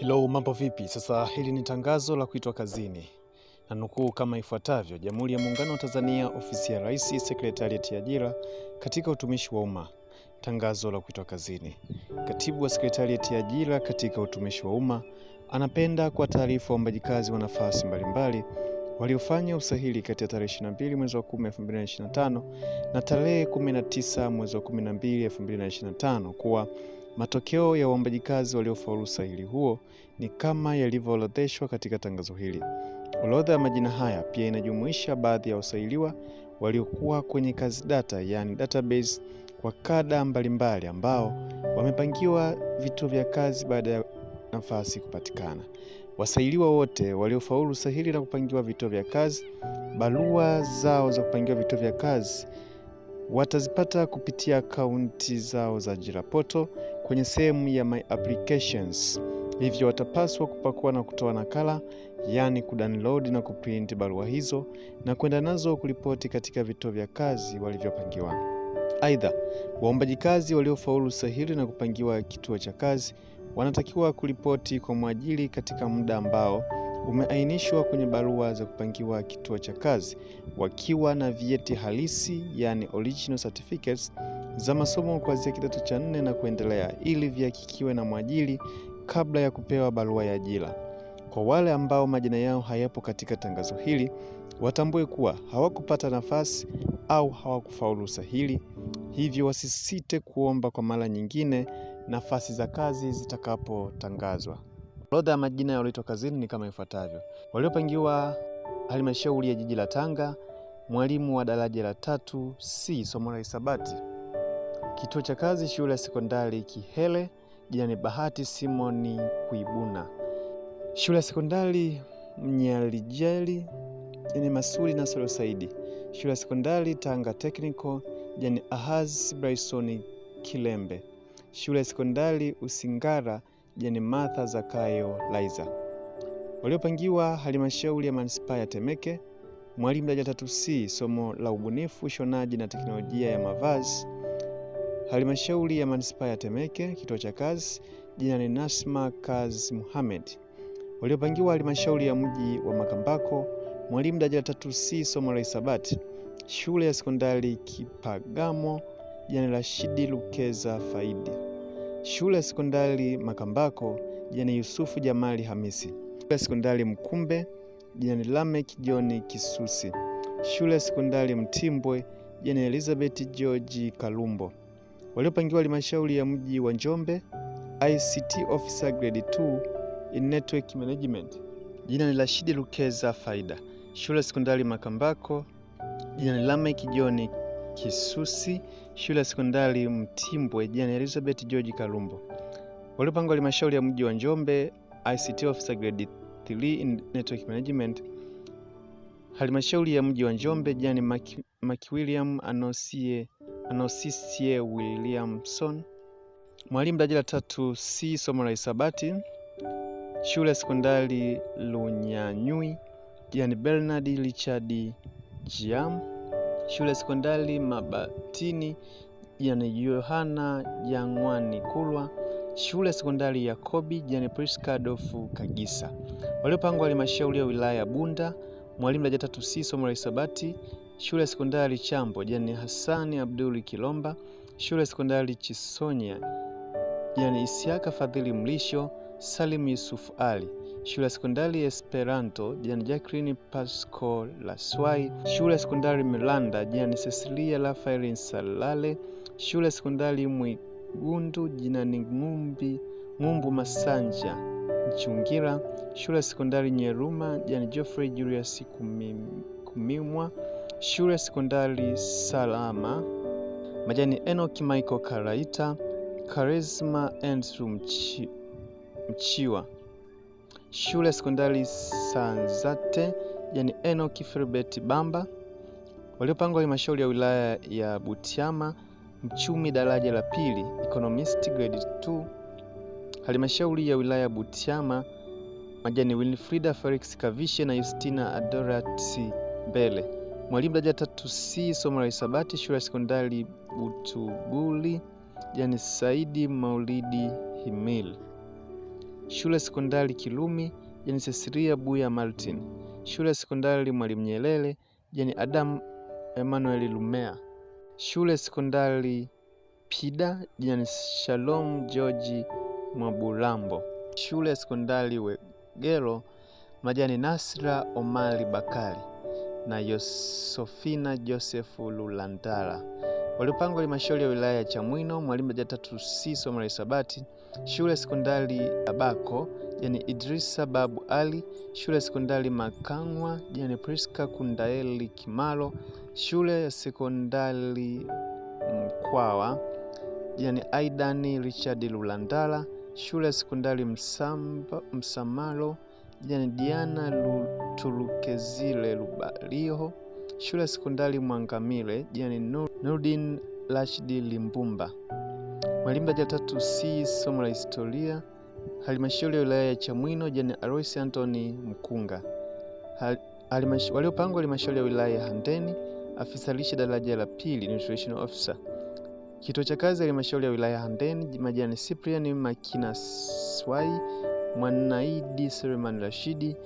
Hello, mambo vipi? Sasa hili ni tangazo la kuitwa kazini. Na nukuu kama ifuatavyo: Jamhuri ya Muungano wa Tanzania, Ofisi ya Rais, Sekretarieti ya Ajira katika Utumishi wa Umma. Tangazo la kuitwa kazini. Katibu wa Sekretarieti ya Ajira katika Utumishi wa Umma anapenda kwa taarifa waombaji kazi wa nafasi mbalimbali waliofanya usahili kati ya tarehe 22 mwezi wa 10 2025 na tarehe 19 mwezi wa 12 2025 kuwa matokeo ya waombaji kazi waliofaulu usahili huo ni kama yalivyoorodheshwa katika tangazo hili. Orodha ya majina haya pia inajumuisha baadhi ya wasahiliwa waliokuwa kwenye kazi data, yani database, kwa kada mbalimbali ambao wamepangiwa vituo vya kazi baada ya nafasi kupatikana. Wasahiliwa wote waliofaulu usahili na kupangiwa vituo vya kazi, barua zao za kupangiwa vituo vya kazi watazipata kupitia akaunti zao za Ajira Portal kwenye sehemu ya My Applications. Hivyo watapaswa kupakua na kutoa nakala, yani kudownload na kuprint barua hizo na kwenda nazo kuripoti katika vituo vya kazi walivyopangiwa. Aidha, waombaji kazi waliofaulu usahili na kupangiwa kituo cha kazi wanatakiwa kuripoti kwa mwajiri katika muda ambao umeainishwa kwenye barua za kupangiwa kituo cha kazi, wakiwa na vyeti halisi, yani original certificates za masomo kuanzia kidato cha 4 na kuendelea, ili vihakikiwe na mwajiri kabla ya kupewa barua ya ajira. Kwa wale ambao majina yao hayapo katika tangazo hili, watambue kuwa hawakupata nafasi au hawakufaulu usahili, hivyo wasisite kuomba kwa mara nyingine nafasi za kazi zitakapotangazwa. Orodha ya majina yaliyoitwa kazini ni kama ifuatavyo: waliopangiwa Halmashauri ya Jiji la Tanga, mwalimu wa daraja la 3C somo la hisabati. Kituo cha kazi Shule ya Sekondari Kihele, jina ni Bahati Simoni Kuibuna. Shule ya Sekondari Mnyalijeli, jina ni Masudi Nasoro Saidi. Shule ya Sekondari Tanga Technical, jina ni Ahaz Bryson Kilembe. Shule ya Sekondari Usingara, jina ni Martha Zakayo Laiza. Waliopangiwa Halmashauri ya Manispaa ya Temeke, mwalimu daraja 3C somo la ubunifu, shonaji na teknolojia ya mavazi. Halmashauri ya Manispaa ya Temeke, kituo cha kazi, jina ni Nasma Kazi Muhammad. Waliopangiwa Halmashauri ya Mji wa Makambako, mwalimu daraja 3C somo la hisabati. Shule ya Sekondari Kipagamo, jina ni Rashidi Lukeza Faidi. Shule ya Sekondari Makambako, jina ni Yusufu Jamali Hamisi. Shule ya Sekondari Mkumbe, jina ni Lamek John Kisusi. Shule ya Sekondari Mtimbwe, jina ni Elizabeth George Kalumbo. Waliopangiwa Halmashauri ya Mji wa Njombe, ICT Officer Grade 2 in Network Management, jina ni Rashidi Lukeza Faida. Shule ya Sekondari Makambako, jina ni Lamek John Kisusi. Shule ya Sekondari Mtimbwe, jina ni Elizabeth George Kalumbo. Waliopangiwa Halmashauri ya Mji wa Njombe, ICT Officer Grade 3 in Network Management, Halmashauri ya Mji wa Njombe, jina ni William Anosisie Williamson. Mwalimu daraja la 3C somo la hisabati. Shule ya Sekondari Lunyanyui, jina ni Bernard Richard Jiam. Shule ya Sekondari Mabatini, jina ni Yohana Jangwani Kulwa. Shule ya Sekondari Yakobi, jina ni Priska Adolfu Kagisa. Waliopangwa Halmashauri ya Wilaya ya Bunda, mwalimu daraja 3C somo la hisabati. Shule ya Sekondari Chambo, jina ni Hasani Abduli Kilomba. Shule ya Sekondari Chisonya, jina ni Isiaka Fadhili Mlisho Salim Yusuf Ali. Shule ya Sekondari Esperanto, jina ni Jacqueline Pasco Laswai. Shule ya Sekondari Milanda, jina ni Cecilia Rafael Salale. Shule ya Sekondari Mwigundu, jina ni Ngumbu Masanja Mchungira. Shule ya Sekondari Nyeruma, jina ni Geoffrey Julius Kumimwa. Shule ya Sekondari Salama, majani Enoch Michael Karaita. Charisma Andrew Mchiwa. Shule ya Sekondari Sanzate, yani Enoch Filbert Bamba. Waliopangwa Halmashauri ya Wilaya ya Butiama, mchumi daraja la 2 Economist Grade 2. Halmashauri ya Wilaya ya Butiama, majani Winfrida Felix Kavishe na Justina Adorat Mbele. Mwalimu daraja 3C somo la hisabati. Shule ya Sekondari Butubuli, yani Saidi Maulidi Himil. Shule sekondari Kilumi jani Cecilia Buya Martin. Shule sekondari Mwalimu Nyerere jani Adam Emmanuel Lumea. Shule sekondari Pida jani Shalom George Mwabulambo. Shule sekondari Wegelo majani Nasra Omari Bakari na Yosofina Joseph Lulandala. Waliopangwa halmashauri ya wilaya ya Chamwino mwalimu darasa 3C somo la hisabati. Shule sekondari Abako jani Idrisa Babu Ali. Shule sekondari Makangwa jani Priska Kundaeli Kimalo. Shule sekondari Mkwawa jani Aidani Richard Lulandala. Shule sekondari Msamalo jani Diana Tulukezile Lubaliho. Shule sekondari Mwangamile jani Nurdin Rashidi Limbumba. Mwalimu darasa 3C somo la historia halmashauri ya wilaya ya Chamwino jani Alois Anthony Mkunga. Waliopangwa halmashauri ya wilaya ya Handeni afisa lishe daraja la pili nutrition officer. Kituo cha kazi halmashauri ya wilaya ya Handeni majani Cyprian Makina Swai, Mwanaidi Suleiman Rashidi,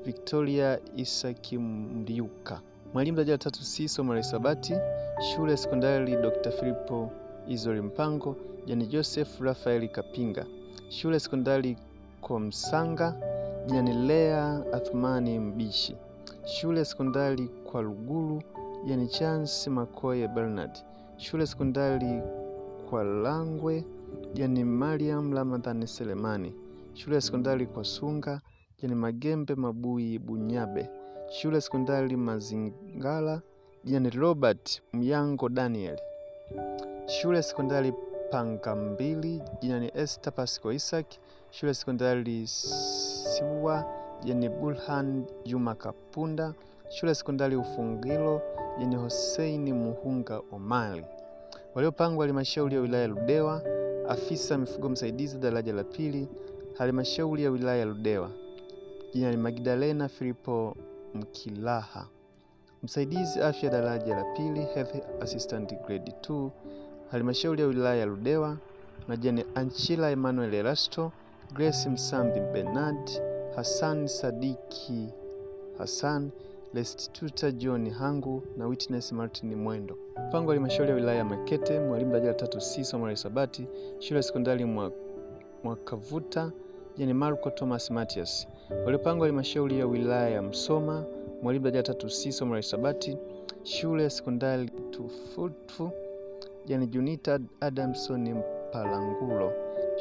Victoria Isaki Mliuka. Mwalimu darasa 3C somo la hisabati shule sekondari Dr. Filipo Izori Mpango jani Joseph Rafael Kapinga. Shule sekondari Komsanga jani Lea Athmani Mbishi. Shule sekondari kwa Luguru jani Chance Makoye Bernard. Shule sekondari kwa Langwe jani Mariam Ramadhani Selemani. Shule sekondari kwa Sunga jani Magembe Mabui Bunyabe. Shule sekondari Mazingala jani Robert Myango Daniel. Shule sekondari Pangambili jani Esther Pasco Isaac. Shule sekondari Siwa jani Burhan Juma Kapunda. Shule sekondari Ufungilo jani Hussein Muhunga Omali. Waliopangwa halmashauri ya wilaya Ludewa afisa mifugo msaidizi daraja la pili halmashauri ya wilaya Ludewa jani Magdalena Filipo Mkilaha. Msaidizi afya daraja la pili health assistant grade 2 halmashauri ya wilaya Ludewa majani Anchila Emmanuel Erasto, Grace Msambi Bernard, Hassan Sadiki Hassan, Restituta John Hangu na Witness Martin Mwendo. Mpango wa halmashauri ya wilaya Makete mwalimu darasa 3C somo la hisabati shule sekondari Mwakavuta jani Marco Thomas Matias. Waliopangwa halmashauri ya wilaya ya Msoma mwalimu darasa 3C somo la hisabati shule sekondari Tufutu jani Junita Adamson Mpalangulo.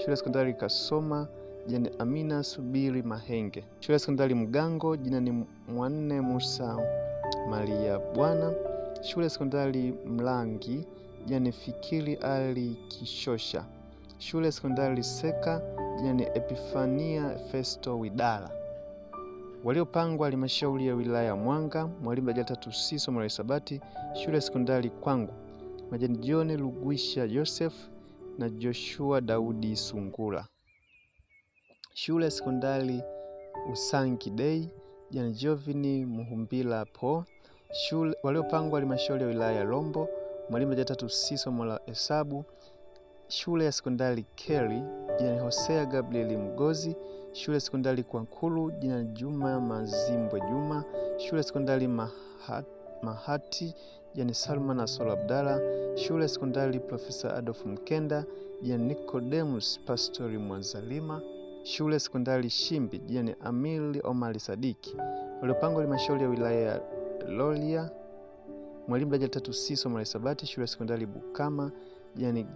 Shule sekondari Kasoma jani Amina Subiri Mahenge. Shule sekondari Mgango jina Mwanne Musa Maria Bwana. Shule sekondari Mlangi jani Fikiri Ali Kishosha. Shule sekondari Seka jani Epifania Festo Widala. Waliopangwa halmashauri ya wilaya Mwanga mwalimu darasa 3C somo la hisabati shule sekondari Kwangu majani John Lugwisha Joseph na Joshua Daudi Sungura. Shule sekondari Usangi Day jani Jovini Muhumbila Po. Shule waliopangwa halmashauri ya wilaya Rombo mwalimu darasa 3C somo la hesabu shule ya sekondari Kerry jina Hosea Gabriel Mgozi. Shule sekondari Kwankulu jina Juma Mazimbwe Juma. Shule sekondari Mahati jina Salma Nasol Abdalla. Shule sekondari Profesa Adolf Mkenda jina Nicodemus Pastori Mwanzalima. Shule sekondari Shimbi jina Amili Omari Sadiki. Waliopangwa halmashauri ya wilaya ya Lolia mwalimu darasa 3C somo la hisabati shule sekondari Bukama jani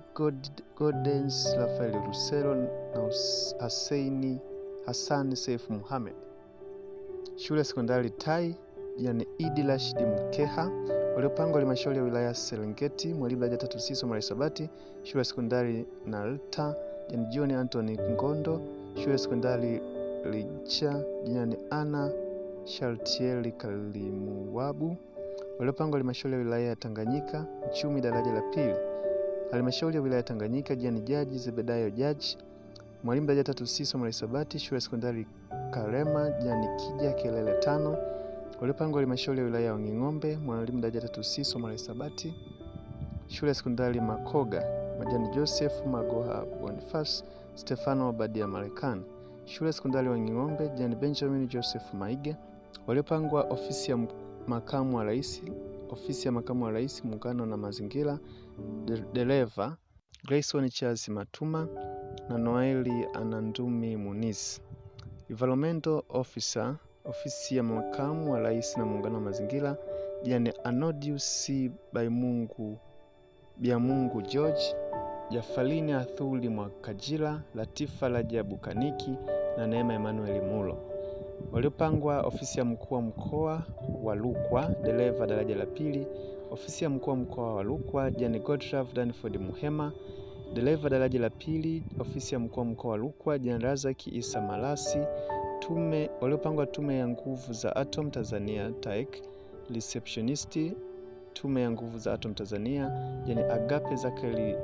Godens Rafael Rusero na Hassan Saif Muhammad. Shule sekondari Tai jani Idi Rashid Mkeha. Waliopangwa halmashauri ya wilaya Serengeti mwalimu darasa 3C somo la hisabati shule sekondari Nalta jani John Anthony Ngondo. Shule sekondari Licha jani Ana Shaltieli Kalimuwabu. Waliopangwa halmashauri ya wilaya ya Tanganyika Uchumi daraja la pili halmashauri ya wilaya Tanganyika jani Jaji Zebedayo Jaji. Mwalimu darasa 3C somo la hisabati shule sekondari Karema jani Kija Kelele 5. Waliopangwa halmashauri ya wilaya ya Nging'ombe mwalimu darasa 3C somo la hisabati shule sekondari Makoga majani Joseph Magoha Boniface Stefano Badia Marekani. Shule Sekondari Wanging'ombe, Jane Benjamin Joseph Maige. Waliopangwa ofisi ya makamu wa rais, ofisi ya makamu wa rais muungano na mazingira, dereva Grayson Charles Matuma na Noeli Anandumi Muniz. Environmental officer, ofisi ya makamu wa rais na muungano wa mazingira, Jane Anodius Biamungu George, Jafalini Athuli Mwakajila, Latifa Rajabu Kaniki na Neema Emmanuel Mulo. Waliopangwa ofisi ya mkuu wa mkoa wa Rukwa, dereva daraja la pili, ofisi ya mkuu wa mkoa wa Rukwa, Jane Godlove Danford Muhema, dereva daraja la pili, ofisi ya mkuu wa mkoa wa Rukwa, Jane Razaki Isa Malasi. Waliopangwa tume ya nguvu za atom Tanzania TAEC, receptionist tume ya nguvu za atom Tanzania, Jane Agape Zakari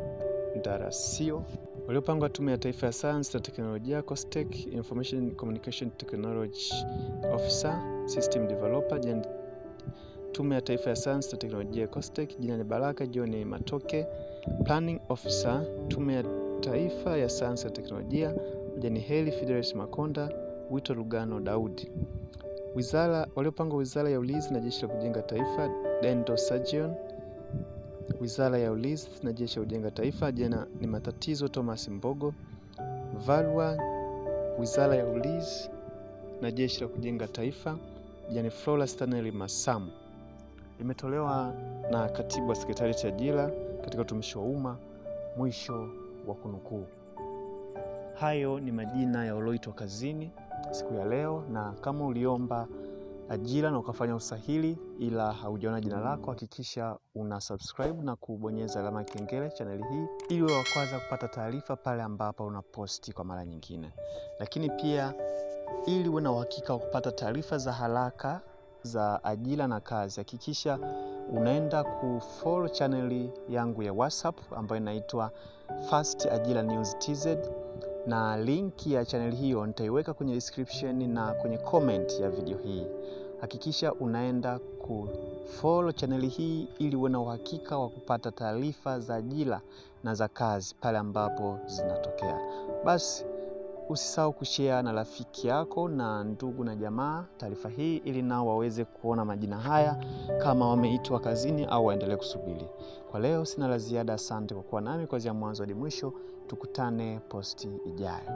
Ndarasio. Waliopangwa tume ya taifa ya sayansi na teknolojia COSTECH, Information Communication Technology Officer System Developer, Jane tume ya taifa ya sayansi na teknolojia COSTECH, Jane Baraka John Matoke. Planning Officer tume ya taifa ya sayansi na teknolojia, Jane Heli Fidelis Makonda, Wito Lugano Daudi. Waliopangwa wizara ya ulinzi na jeshi la kujenga taifa, Dendo Sajion. Wizara ya ulinzi na jeshi la kujenga taifa, Jana ni matatizo Thomas Mbogo. Valwa, wizara ya ulinzi na jeshi la kujenga taifa, Jane Flora Stanley Masamu. Imetolewa na katibu wa sekretarieti ya ajira katika utumishi wa umma. Mwisho wa kunukuu. Hayo ni majina ya walioitwa kazini siku ya leo, na kama uliomba ajira na ukafanya usahili ila haujaona jina lako, hakikisha una subscribe na kubonyeza alama ya kengele channel hii ili uwe wa kwanza kupata taarifa pale ambapo unaposti kwa mara nyingine. Lakini pia ili uwe na uhakika wa kupata taarifa za haraka za ajira na kazi, hakikisha unaenda kufollow channel yangu ya WhatsApp ambayo inaitwa Fast Ajira News TZ, na link ya channel hiyo nitaiweka kwenye description na kwenye comment ya video hii. Hakikisha unaenda kufollow channel hii ili uwe na uhakika wa kupata taarifa za ajira na za kazi pale ambapo zinatokea. Basi usisahau kushare na rafiki yako na ndugu na jamaa taarifa hii ili nao waweze kuona majina haya kama wameitwa kazini au waendelee kusubiri. Kwa leo sina la ziada. Asante kwa kuwa nami kuanzia mwanzo hadi mwisho. Tukutane posti ijayo.